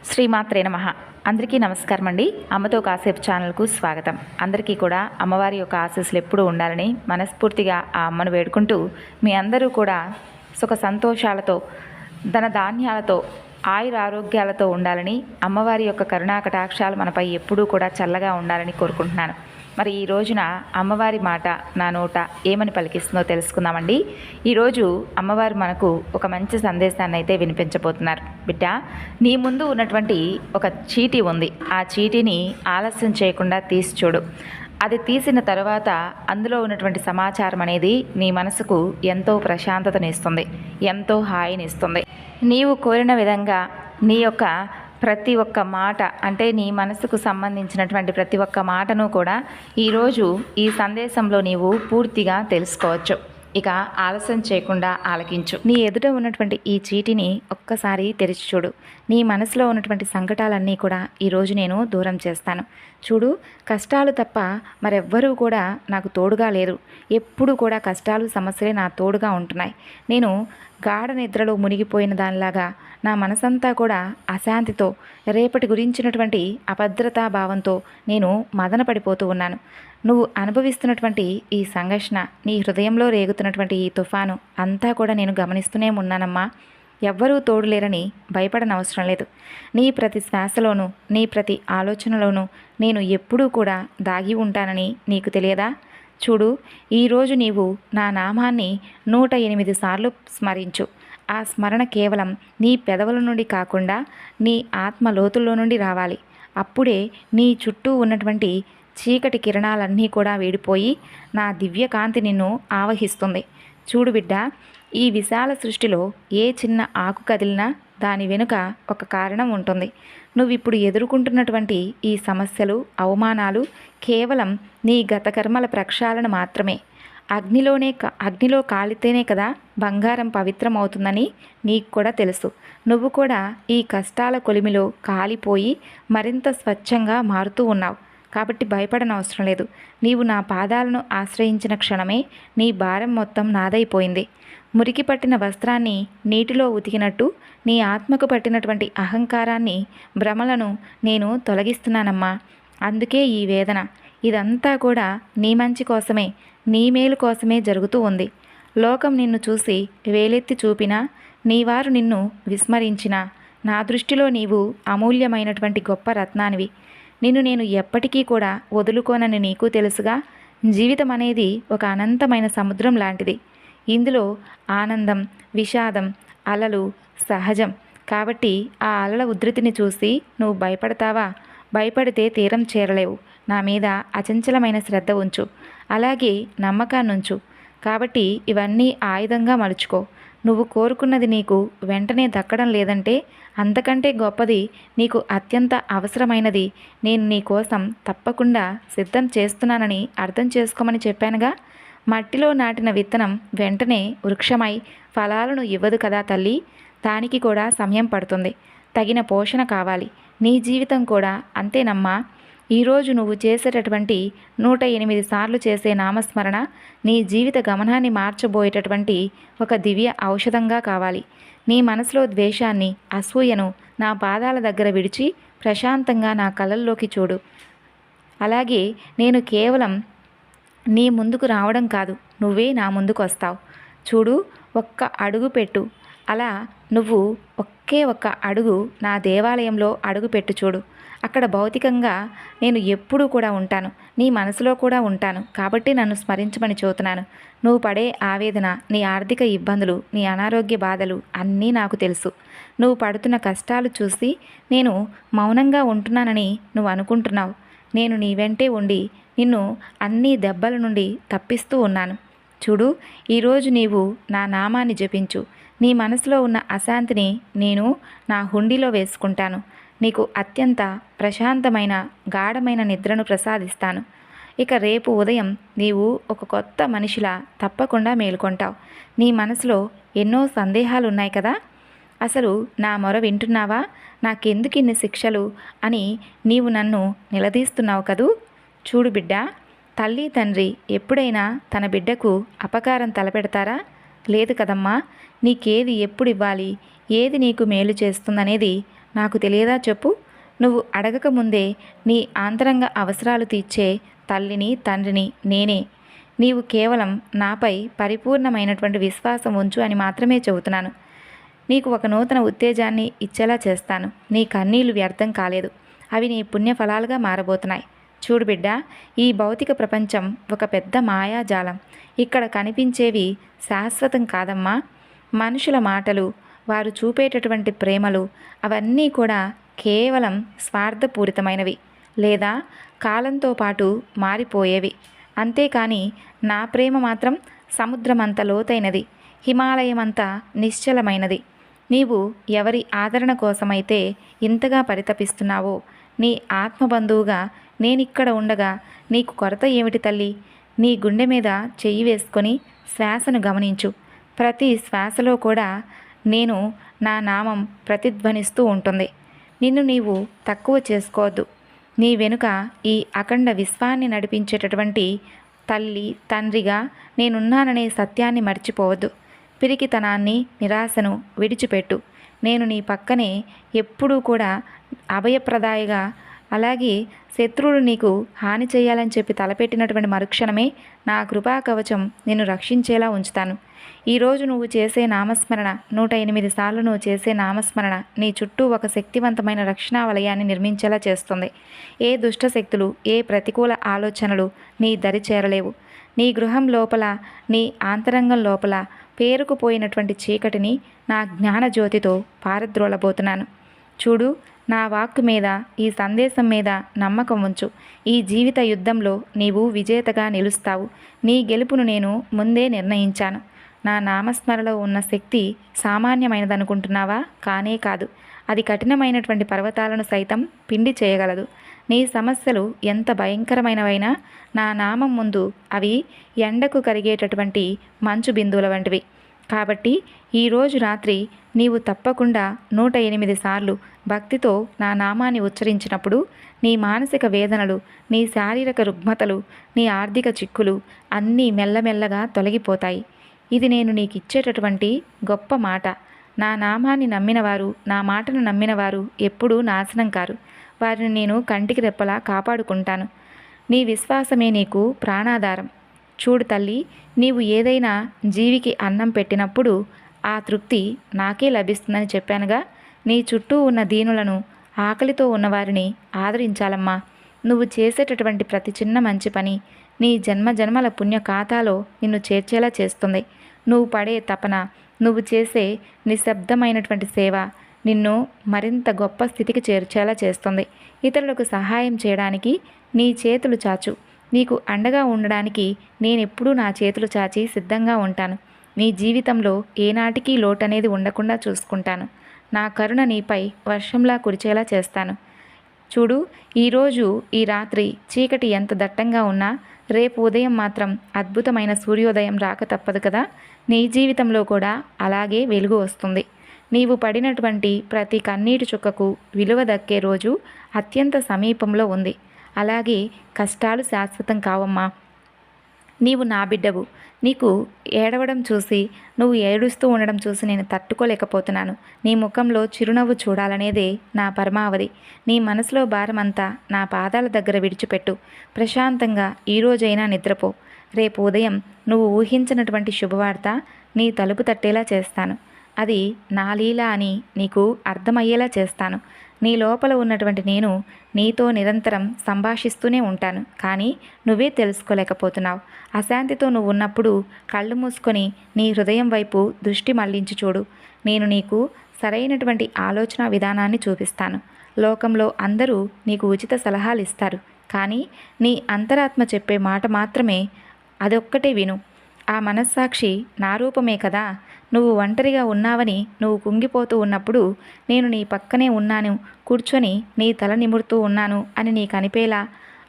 శ్రీమాత్రే నమః. అందరికీ నమస్కారం అండి. అమ్మతో కాసేపు ఛానల్కు స్వాగతం. అందరికీ కూడా అమ్మవారి యొక్క ఆశీస్సులు ఎప్పుడూ ఉండాలని మనస్ఫూర్తిగా ఆ అమ్మను వేడుకుంటూ, మీ అందరూ కూడా సుఖ సంతోషాలతో, ధన ధాన్యాలతో, ఆయుర ఆరోగ్యాలతో ఉండాలని, అమ్మవారి యొక్క కరుణా కటాక్షాలు మనపై ఎప్పుడూ కూడా చల్లగా ఉండాలని కోరుకుంటున్నాను. మరి ఈ రోజున అమ్మవారి మాట నా నోట ఏమని పలికిస్తుందో తెలుసుకుందామండి. ఈరోజు అమ్మవారు మనకు ఒక మంచి సందేశాన్ని అయితే వినిపించబోతున్నారు. బిడ్డ, నీ ముందు ఉన్నటువంటి ఒక చీటీ ఉంది. ఆ చీటీని ఆలస్యం చేయకుండా తీసి చూడు. అది తీసిన తర్వాత అందులో ఉన్నటువంటి సమాచారం అనేది నీ మనసుకు ఎంతో ప్రశాంతతనిస్తుంది, ఎంతో హాయినిస్తుంది. నీవు కోరిన విధంగా నీ యొక్క ప్రతి ఒక్క మాట, అంటే నీ మనసుకు సంబంధించినటువంటి ప్రతి ఒక్క మాటను కూడా ఈరోజు ఈ సందేశంలో నీవు పూర్తిగా తెలుసుకోవచ్చు. ఇక ఆలస్యం చేయకుండా ఆలకించు. నీ ఎదుట ఉన్నటువంటి ఈ చీటిని ఒక్కసారి తెరిచి చూడు. నీ మనసులో ఉన్నటువంటి సంకటాలన్నీ కూడా ఈరోజు నేను దూరం చేస్తాను. చూడు, కష్టాలు తప్ప మరెవ్వరూ కూడా నాకు తోడుగా లేరు. ఎప్పుడు కూడా కష్టాలు సమస్యలే నా తోడుగా ఉంటున్నాయి. నేను గాఢ నిద్రలో మునిగిపోయిన దానిలాగా నా మనసంతా కూడా అశాంతితో, రేపటి గురించినటువంటి అభద్రతా భావంతో నేను మదన పడిపోతూ ఉన్నాను. నువ్వు అనుభవిస్తున్నటువంటి ఈ సంఘర్షణ, నీ హృదయంలో రేగుతున్నటువంటి ఈ తుఫాను అంతా కూడా నేను గమనిస్తూనే ఉన్నానమ్మా. ఎవ్వరూ తోడులేరని భయపడనవసరం లేదు. నీ ప్రతి శ్వాసలోనూ, నీ ప్రతి ఆలోచనలోనూ నేను ఎప్పుడూ కూడా దాగి ఉంటానని నీకు తెలియదా? చూడు, ఈరోజు నీవు నా నామాన్ని 108 సార్లు స్మరించు. ఆ స్మరణ కేవలం నీ పెదవుల నుండి కాకుండా నీ ఆత్మ లోతుల్లో నుండి రావాలి. అప్పుడే నీ చుట్టూ ఉన్నటువంటి చీకటి కిరణాలన్నీ కూడా వీడిపోయి నా దివ్యకాంతి నిన్ను ఆవహిస్తుంది. చూడు బిడ్డ, ఈ విశాల సృష్టిలో ఏ చిన్న ఆకు కదిలినా దాని వెనుక ఒక కారణం ఉంటుంది. నువ్విప్పుడు ఎదుర్కొంటున్నటువంటి ఈ సమస్యలు, అవమానాలు కేవలం నీ గత కర్మల ప్రక్షాళన మాత్రమే. అగ్నిలో కాలితేనే కదా బంగారం పవిత్రమవుతుందని నీకు కూడా తెలుసు. నువ్వు కూడా ఈ కష్టాల కొలిమిలో కాలిపోయి మరింత స్వచ్ఛంగా మారుతూ ఉన్నావు. కాబట్టి భయపడనవసరం లేదు. నీవు నా పాదాలను ఆశ్రయించిన క్షణమే నీ భారం మొత్తం నాదైపోయింది. మురికి పట్టిన వస్త్రాన్ని నీటిలో ఉతికినట్టు నీ ఆత్మకు పట్టినటువంటి అహంకారాన్ని, భ్రమలను నేను తొలగిస్తున్నానమ్మా. అందుకే ఈ వేదన. ఇదంతా కూడా నీ మంచి కోసమే, నీ మేలు కోసమే జరుగుతూ ఉంది. లోకం నిన్ను చూసి వేలెత్తి చూపినా, నీవారు నిన్ను విస్మరించినా, నా దృష్టిలో నీవు అమూల్యమైనటువంటి గొప్ప రత్నానివి. నిన్ను నేను ఎప్పటికీ కూడా వదులుకోనని నీకు తెలుసుగా. జీవితం అనేది ఒక అనంతమైన సముద్రం లాంటిది. ఇందులో ఆనందం, విషాదం, అలలు సహజం. కాబట్టి ఆ అలల ఉధృతిని చూసి నువ్వు భయపడతావా? భయపడితే తీరం చేరలేవు. నా మీద అచంచలమైన శ్రద్ధ ఉంచు, అలాగే నమ్మకాన్నుంచు. కాబట్టి ఇవన్నీ ఆయుధంగా మలుచుకో. నువ్వు కోరుకున్నది నీకు వెంటనే దక్కడం లేదంటే అంతకంటే గొప్పది, నీకు అత్యంత అవసరమైనది నేను నీ కోసం తప్పకుండా సిద్ధం చేస్తున్నానని అర్థం చేసుకోమని చెప్పానుగా. మట్టిలో నాటిన విత్తనం వెంటనే వృక్షమై ఫలాలను ఇవ్వదు కదా తల్లి. దానికి కూడా సమయం పడుతుంది, తగిన పోషణ కావాలి. నీ జీవితం కూడా అంతేనమ్మా. ఈరోజు నువ్వు చేసేటటువంటి 108 సార్లు చేసే నామస్మరణ నీ జీవిత గమనాన్ని మార్చబోయేటటువంటి ఒక దివ్య ఔషధంగా కావాలి. నీ మనసులో ద్వేషాన్ని, అసూయను నా పాదాల దగ్గర విడిచి ప్రశాంతంగా నా కళ్ళల్లోకి చూడు. అలాగే నేను కేవలం నీ ముందుకు రావడం కాదు, నువ్వే నా ముందుకు వస్తావు. చూడు, ఒక్క అడుగు పెట్టు. అలా నువ్వు ఒకే ఒక్క అడుగు నా దేవాలయంలో అడుగు పెట్టు చూడు. అక్కడ భౌతికంగా నేను ఎప్పుడూ కూడా ఉంటాను, నీ మనసులో కూడా ఉంటాను. కాబట్టి నన్ను స్మరించమని చెబుతున్నాను. నువ్వు పడే ఆవేదన, నీ ఆర్థిక ఇబ్బందులు, నీ అనారోగ్య బాధలు అన్నీ నాకు తెలుసు. నువ్వు పడుతున్న కష్టాలు చూసి నేను మౌనంగా ఉంటున్నానని నువ్వు అనుకుంటున్నావు. నేను నీ వెంటే ఉండి నిన్ను అన్ని దెబ్బల నుండి తప్పిస్తూ ఉన్నాను. చూడు, ఈరోజు నీవు నా నామాన్ని జపించు. నీ మనసులో ఉన్న అశాంతిని నేను నా హుండీలో వేసుకుంటాను. నీకు అత్యంత ప్రశాంతమైన గాఢమైన నిద్రను ప్రసాదిస్తాను. ఇక రేపు ఉదయం నీవు ఒక కొత్త మనిషిలా తప్పకుండా మేలుకొంటావు. నీ మనసులో ఎన్నో సందేహాలు ఉన్నాయి కదా. అసలు నా మొర వింటున్నావా? నాకెందుకు ఇన్ని శిక్షలు అని నీవు నన్ను నిలదీస్తున్నావు కదూ. చూడు బిడ్డ, తల్లి తండ్రి ఎప్పుడైనా తన బిడ్డకు అపకారం తలపెడతారా? లేదు కదమ్మా. నీకేది ఎప్పుడు ఇవ్వాలి, ఏది నీకు మేలు చేస్తుందనేది నాకు తెలియదా చెప్పు? నువ్వు అడగక ముందే నీ ఆంతరంగ అవసరాలు తీర్చే తల్లిని, తండ్రిని నేనే. నీవు కేవలం నాపై పరిపూర్ణమైనటువంటి విశ్వాసం ఉంచు అని మాత్రమే చెబుతున్నాను. నీకు ఒక నూతన ఉత్తేజాన్ని ఇచ్చేలా చేస్తాను. నీ కన్నీళ్లు వ్యర్థం కాలేదు. అవి నీ పుణ్యఫలాలుగా మారబోతున్నాయి. చూడు బిడ్డ, ఈ భౌతిక ప్రపంచం ఒక పెద్ద మాయాజాలం. ఇక్కడ కనిపించేవి శాశ్వతం కాదమ్మా. మనుషుల మాటలు, వారు చూపేటటువంటి ప్రేమలు అవన్నీ కూడా కేవలం స్వార్థపూరితమైనవి లేదా కాలంతో పాటు మారిపోయేవి. అంతేకాని నా ప్రేమ మాత్రం సముద్రమంత లోతైనది, హిమాలయమంత నిశ్చలమైనది. నీవు ఎవరి ఆదరణ కోసమైతే ఇంతగా పరితపిస్తున్నావో, నీ ఆత్మబంధువుగా నేనిక్కడ ఉండగా నీకు కొరత ఏమిటి తల్లి? నీ గుండె మీద చెయ్యి వేసుకొని శ్వాసను గమనించు. ప్రతి శ్వాసలో కూడా నేను నా నామం ప్రతిధ్వనిస్తూ ఉంటుంది. నిన్ను నీవు తక్కువ చేసుకోవద్దు. నీ వెనుక ఈ అఖండ విశ్వాన్ని నడిపించేటటువంటి తల్లి, తండ్రిగా నేనున్నాననే సత్యాన్ని మర్చిపోవద్దు. పిరికితనాన్ని, నిరాశను విడిచిపెట్టు. నేను నీ పక్కనే ఎప్పుడూ కూడా అభయప్రదాయగా, అలాగే శత్రువులు నీకు హాని చేయాలని చెప్పి తలపెట్టినటువంటి మరుక్షణమే నా కృపా కవచం నిన్ను రక్షించేలా ఉంచుతాను. ఈరోజు నువ్వు చేసే నామస్మరణ, 108 సార్లు నువ్వు చేసే నామస్మరణ నీ చుట్టూ ఒక శక్తివంతమైన రక్షణా వలయాన్ని నిర్మించేలా చేస్తుంది. ఏ దుష్టశక్తులు, ఏ ప్రతికూల ఆలోచనలు నీ దరి చేరలేవు. నీ గృహం లోపల, నీ ఆంతరంగం లోపల పేరుకుపోయినటువంటి చీకటిని నా జ్ఞానజ్యోతితో పారద్రోలబోతున్నాను. చూడు, నా వాక్కు మీద, ఈ సందేశం మీద నమ్మకం ఉంచు. ఈ జీవిత యుద్ధంలో నీవు విజేతగా నిలుస్తావు. నీ గెలుపును నేను ముందే నిర్ణయించాను. నా నామస్మరణలో ఉన్న శక్తి సామాన్యమైనదనుకుంటున్నావా? కానే కాదు. అది కఠినమైనటువంటి పర్వతాలను సైతం పిండి చేయగలదు. నీ సమస్యలు ఎంత భయంకరమైనవైనా నా నామం ముందు అవి ఎండకు కరిగేటటువంటి మంచు బిందువుల వంటివి. కాబట్టి ఈరోజు రాత్రి నీవు తప్పకుండా 108 సార్లు భక్తితో నా నామాన్ని ఉచ్చరించినప్పుడు నీ మానసిక వేదనలు, నీ శారీరక రుగ్మతలు, నీ ఆర్థిక చిక్కులు అన్నీ మెల్లమెల్లగా తొలగిపోతాయి. ఇది నేను నీకు ఇచ్చేటటువంటి గొప్ప మాట. నా నామాన్ని నమ్మినవారు, నా మాటను నమ్మినవారు ఎప్పుడూ నాశనం కారు. వారిని నేను కంటికి రెప్పలా కాపాడుకుంటాను. నీ విశ్వాసమే నీకు ప్రాణాధారం. చూడు తల్లి, నీవు ఏదైనా జీవికి అన్నం పెట్టినప్పుడు ఆ తృప్తి నాకే లభిస్తుందని చెప్పానుగా. నీ చుట్టూ ఉన్న దీనులను, ఆకలితో ఉన్నవారిని ఆదరించాలమ్మా. నువ్వు చేసేటటువంటి ప్రతి చిన్న మంచి పని నీ జన్మజన్మల పుణ్య ఖాతాలో నిన్ను చేర్చేలా చేస్తుంది. నువ్వు పడే తపన, నువ్వు చేసే నిశ్శబ్దమైనటువంటి సేవ నిన్ను మరింత గొప్ప స్థితికి చేర్చేలా చేస్తుంది. ఇతరులకు సహాయం చేయడానికి నీ చేతులు చాచు. నీకు అండగా ఉండడానికి నేనెప్పుడూ నా చేతులు చాచి సిద్ధంగా ఉంటాను. నీ జీవితంలో ఏనాటికి లోటనేది ఉండకుండా చూసుకుంటాను. నా కరుణ నీపై వర్షంలా కురిచేలా చేస్తాను. చూడు, ఈరోజు ఈ రాత్రి చీకటి ఎంత దట్టంగా ఉన్నా రేపు ఉదయం మాత్రం అద్భుతమైన సూర్యోదయం రాక తప్పదు కదా. నీ జీవితంలో కూడా అలాగే వెలుగు వస్తుంది. నీవు పడినటువంటి ప్రతి కన్నీటి చుక్కకు విలువ దక్కే రోజు అత్యంత సమీపంలో ఉంది. అలాగే కష్టాలు శాశ్వతం కావమ్మా. నీవు నా బిడ్డవు. నీకు ఏడవడం చూసి, నువ్వు ఏడుస్తూ ఉండడం చూసి నేను తట్టుకోలేకపోతున్నాను. నీ ముఖంలో చిరునవ్వు చూడాలనేదే నా పరమావధి. నీ మనసులో భారమంతా నా పాదాల దగ్గర విడిచిపెట్టు. ప్రశాంతంగా ఈరోజైనా నిద్రపో. రేపు ఉదయం నువ్వు ఊహించినటువంటి శుభవార్త నీ తలుపు తట్టేలా చేస్తాను. అది నా లీల అని నీకు అర్థమయ్యేలా చేస్తాను. నీ లోపల ఉన్నటువంటి నేను నీతో నిరంతరం సంభాషిస్తూనే ఉంటాను. కానీ నువ్వే తెలుసుకోలేకపోతున్నావు. అశాంతితో నువ్వు ఉన్నప్పుడు కళ్ళు మూసుకొని నీ హృదయం వైపు దృష్టి మళ్లించి చూడు. నేను నీకు సరైనటువంటి ఆలోచన విధానాన్ని చూపిస్తాను. లోకంలో అందరూ నీకు ఉచిత సలహాలు ఇస్తారు. కానీ నీ అంతరాత్మ చెప్పే మాట మాత్రమే, అదొక్కటే విను. ఆ మనస్సాక్షి నా రూపమే కదా. నువ్వు ఒంటరిగా ఉన్నావని నువ్వు కుంగిపోతూ ఉన్నప్పుడు నేను నీ పక్కనే ఉన్నాను, కూర్చొని నీ తల నిమురుతూ ఉన్నాను అని నీకు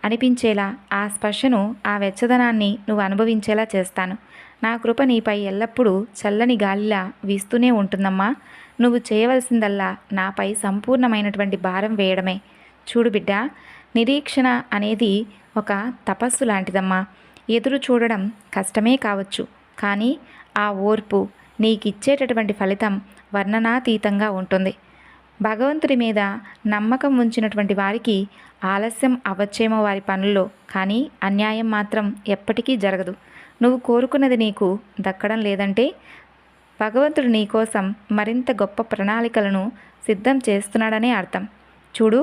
అనిపించేలా ఆ స్పర్శను, ఆ వెచ్చదనాన్ని నువ్వు అనుభవించేలా చేస్తాను. నా కృప నీపై ఎల్లప్పుడూ చల్లని గాలిలా వీస్తూనే ఉంటుందమ్మా. నువ్వు చేయవలసిందల్లా నాపై సంపూర్ణమైనటువంటి భారం వేయడమే. చూడు బిడ్డ, నిరీక్షణ అనేది ఒక తపస్సు లాంటిదమ్మా. ఎదురు చూడడం కష్టమే కావచ్చు, కానీ ఆ ఓర్పు నీకిచ్చేటటువంటి ఫలితం వర్ణనాతీతంగా ఉంటుంది. భగవంతుడి మీద నమ్మకం ఉంచినటువంటి వారికి ఆలస్యం అవ్వచ్చేమో వారి పనుల్లో, కానీ అన్యాయం మాత్రం ఎప్పటికీ జరగదు. నువ్వు కోరుకున్నది నీకు దక్కడం లేదంటే భగవంతుడు నీ కోసం మరింత గొప్ప ప్రణాళికలను సిద్ధం చేస్తున్నాడనే అర్థం. చూడు,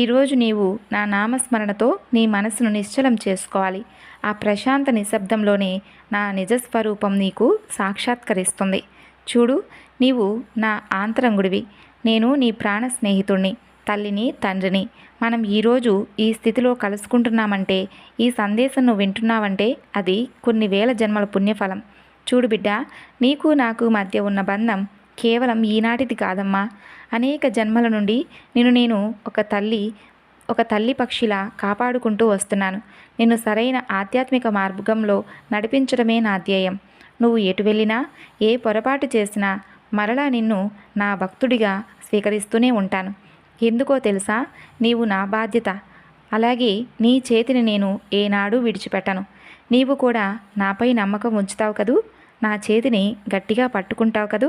ఈరోజు నీవు నా నామస్మరణతో నీ మనసును నిశ్చలం చేసుకోవాలి. ఆ ప్రశాంత నిశ్శబ్దంలోనే నా నిజస్వరూపం నీకు సాక్షాత్కరిస్తుంది. చూడు, నీవు నా ఆంతరంగుడివి. నేను నీ ప్రాణ స్నేహితుణ్ణి, తల్లిని, తండ్రిని. మనం ఈరోజు ఈ స్థితిలో కలుసుకుంటున్నామంటే, ఈ సందేశం నువ్వు వింటున్నావంటే అది కొన్ని వేల జన్మల పుణ్యఫలం. చూడు బిడ్డ, నీకు నాకు మధ్య ఉన్న బంధం కేవలం ఈనాటిది కాదమ్మా. అనేక జన్మల నుండి నేను ఒక తల్లి పక్షిలా కాపాడుకుంటూ వస్తున్నాను. నిన్ను సరైన ఆధ్యాత్మిక మార్గంలో నడిపించడమే నా ధ్యేయం. నువ్వు ఎటు వెళ్ళినా, ఏ పొరపాటు చేసినా మరలా నిన్ను నా భక్తుడిగా స్వీకరిస్తూనే ఉంటాను. ఎందుకో తెలుసా? నీవు నా బాధ్యత. అలాగే నీ చేతిని నేను ఏనాడూ విడిచిపెట్టను. నీవు కూడా నాపై నమ్మకం ఉంచుతావు కదూ? నా చేతిని గట్టిగా పట్టుకుంటావు కదూ?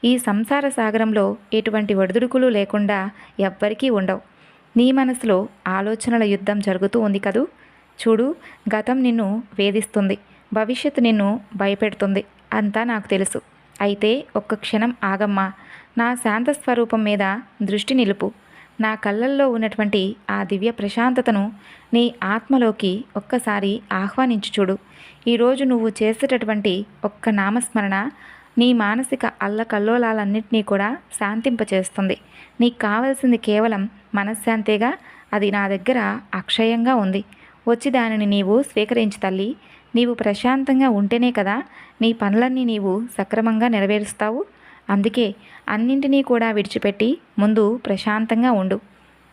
ఈ సంసార సాగరంలో ఎటువంటి ఒడిదుడుకులు లేకుండా ఎవ్వరికీ ఉండవు. నీ మనసులో ఆలోచనల యుద్ధం జరుగుతూ ఉంది కదూ? చూడు, గతం నిన్ను వేధిస్తుంది, భవిష్యత్తు నిన్ను భయపెడుతుంది. అంతా నాకు తెలుసు. అయితే ఒక్క క్షణం ఆగమ్మా. నా శాంత స్వరూపం మీద దృష్టి నిలుపు. నా కళ్ళల్లో ఉన్నటువంటి ఆ దివ్య ప్రశాంతతను నీ ఆత్మలోకి ఒక్కసారి ఆహ్వానించు చూడు. ఈరోజు నువ్వు చేసేటటువంటి ఒక్క నామస్మరణ నీ మానసిక అల్లకల్లోలాలన్నింటినీ కూడా శాంతింపచేస్తుంది. నీకు కావలసింది కేవలం మనశ్శాంతేగా. అది నా దగ్గర అక్షయంగా ఉంది. వచ్చి దానిని నీవు స్వీకరించు తల్లి. నీవు ప్రశాంతంగా ఉంటేనే కదా నీ పనులన్నీ నీవు సక్రమంగా నెరవేరుస్తావు. అందుకే అన్నింటినీ కూడా విడిచిపెట్టి ముందు ప్రశాంతంగా ఉండు.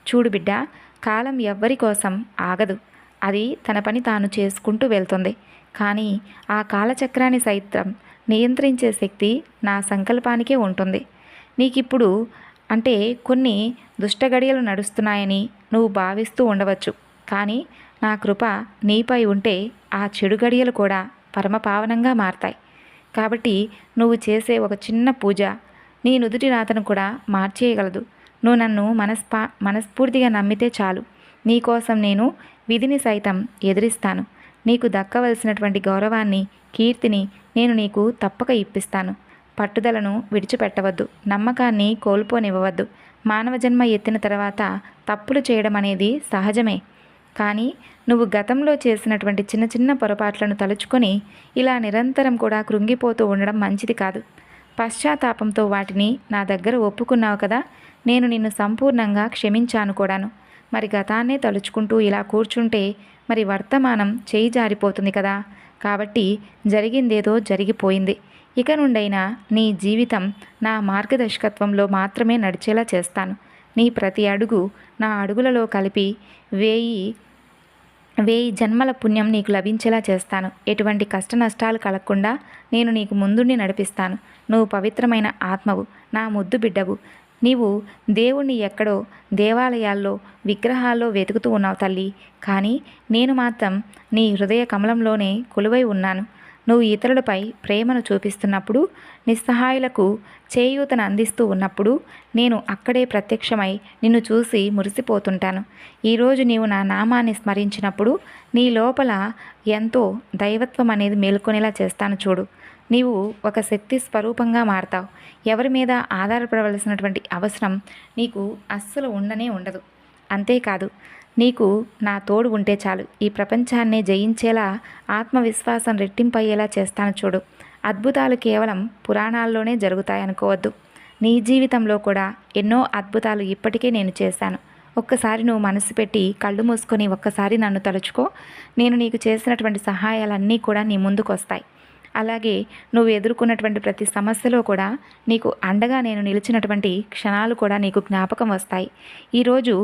చూడు బిడ్డ, కాలం ఎవ్వరి కోసం ఆగదు. అది తన పని తాను చేసుకుంటూ వెళ్తుంది. కానీ ఆ కాలచక్రాన్ని సైతం నియంత్రించే శక్తి నా సంకల్పానికే ఉంటుంది. నీకిప్పుడు అంటే కొన్ని దుష్టగడియలు నడుస్తున్నాయని నువ్వు భావిస్తూ ఉండవచ్చు. కానీ నా కృప నీపై ఉంటే ఆ చెడు గడియలు కూడా పరమపావనంగా మారతాయి. కాబట్టి నువ్వు చేసే ఒక చిన్న పూజ నీ నుదుటి రాతను కూడా మార్చేయగలదు. నువ్వు నన్ను మనస్ఫూర్తిగా నమ్మితే చాలు. నీకోసం నేను విధిని సైతం ఎదిరిస్తాను. నీకు దక్కవలసినటువంటి గౌరవాన్ని, కీర్తిని నేను నీకు తప్పక ఇప్పిస్తాను. పట్టుదలను విడిచిపెట్టవద్దు. నమ్మకాన్ని కోల్పోనివ్వవద్దు. మానవ జన్మ ఎత్తిన తర్వాత తప్పులు చేయడం అనేది సహజమే. కానీ నువ్వు గతంలో చేసినటువంటి చిన్న చిన్న పొరపాట్లను తలుచుకొని ఇలా నిరంతరం కూడా కృంగిపోతూ ఉండడం మంచిది కాదు. పశ్చాత్తాపంతో వాటిని నా దగ్గర ఒప్పుకున్నావు కదా, నేను నిన్ను సంపూర్ణంగా క్షమించాను కూడాను. మరి గతాన్నే తలుచుకుంటూ ఇలా కూర్చుంటే మరి వర్తమానం చేయి జారిపోతుంది కదా. కాబట్టి జరిగిందేదో జరిగిపోయింది. ఇక నుండైనా నీ జీవితం నా మార్గదర్శకత్వంలో మాత్రమే నడిచేలా చేస్తాను. నీ ప్రతి అడుగు నా అడుగులలో కలిపి 1000 జన్మల పుణ్యం నీకు లభించేలా చేస్తాను. ఎటువంటి కష్ట నష్టాలు కలగకుండా నేను నీకు ముందుండి నడిపిస్తాను. నువ్వు పవిత్రమైన ఆత్మవు, నా ముద్దు బిడ్డవు. నీవు దేవుణ్ణి ఎక్కడో దేవాలయాల్లో, విగ్రహాల్లో వెతుకుతూ ఉన్నావు తల్లి. కానీ నేను మాత్రం నీ హృదయ కమలంలోనే కొలువై ఉన్నాను. నువ్వు ఇతరులపై ప్రేమను చూపిస్తున్నప్పుడు, నిస్సహాయులకు చేయూతను అందిస్తూ ఉన్నప్పుడు నేను అక్కడే ప్రత్యక్షమై నిన్ను చూసి మురిసిపోతుంటాను. ఈరోజు నీవు నా నామాన్ని స్మరించినప్పుడు నీ లోపల ఎంతో దైవత్వం అనేది మేల్కొనేలా చేస్తాను చూడు. నీవు ఒక శక్తి స్వరూపంగా మారతావు. ఎవరి మీద ఆధారపడవలసినటువంటి అవసరం నీకు అస్సలు ఉండదు. అంతేకాదు, నీకు నా తోడు ఉంటే చాలు. ఈ ప్రపంచాన్నే జయించేలా ఆత్మవిశ్వాసం రెట్టింపయ్యేలా చేస్తాను చూడు. అద్భుతాలు కేవలం పురాణాల్లోనే జరుగుతాయనుకోవద్దు. నీ జీవితంలో కూడా ఎన్నో అద్భుతాలు ఇప్పటికే నేను చేశాను. ఒక్కసారి నువ్వు మనసు పెట్టి కళ్ళు మూసుకొని ఒక్కసారి నన్ను తలుచుకో. నేను నీకు చేసినటువంటి సహాయాలన్నీ కూడా నీ ముందుకు వస్తాయి. అలాగే నువ్వు ఎదుర్కొన్నటువంటి ప్రతి సమస్యలో కూడా నీకు అండగా నేను నిలిచినటువంటి క్షణాలు కూడా నీకు జ్ఞాపకం వస్తాయి. ఈరోజు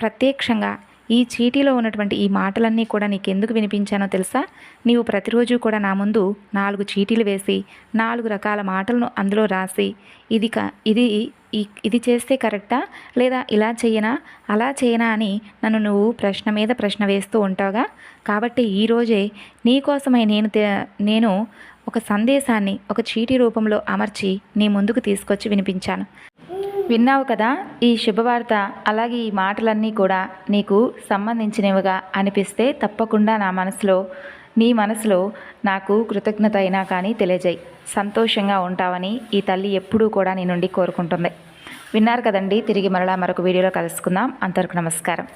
ప్రత్యక్షంగా ఈ చీటీలో ఉన్నటువంటి ఈ మాటలన్నీ కూడా నీకెందుకు వినిపించానో తెలుసా? నీవు ప్రతిరోజు కూడా నా ముందు 4 చీటీలు వేసి 4 రకాల మాటలను అందులో రాసి ఇది చేస్తే కరెక్టా, లేదా ఇలా చేయనా, అలా చేయనా అని నన్ను నువ్వు ప్రశ్న మీద ప్రశ్న వేస్తూ ఉంటావుగా. కాబట్టి ఈరోజే నీకోసమై నేను ఒక సందేశాన్ని ఒక చీటీ రూపంలో అమర్చి నీ ముందుకు తీసుకొచ్చి వినిపించాను. విన్నావు కదా ఈ శుభవార్త. అలాగే ఈ మాటలన్నీ కూడా నీకు సంబంధించినవిగా అనిపిస్తే తప్పకుండా నీ మనసులో నాకు కృతజ్ఞత అయినా కానీ తెలియజేయి. సంతోషంగా ఉంటావని ఈ తల్లి ఎప్పుడూ కూడా నీ నుండి కోరుకుంటుంది. విన్నారు కదండి. తిరిగి మరలా మరొక వీడియోలో కలుసుకుందాం. అంతవరకు నమస్కారం.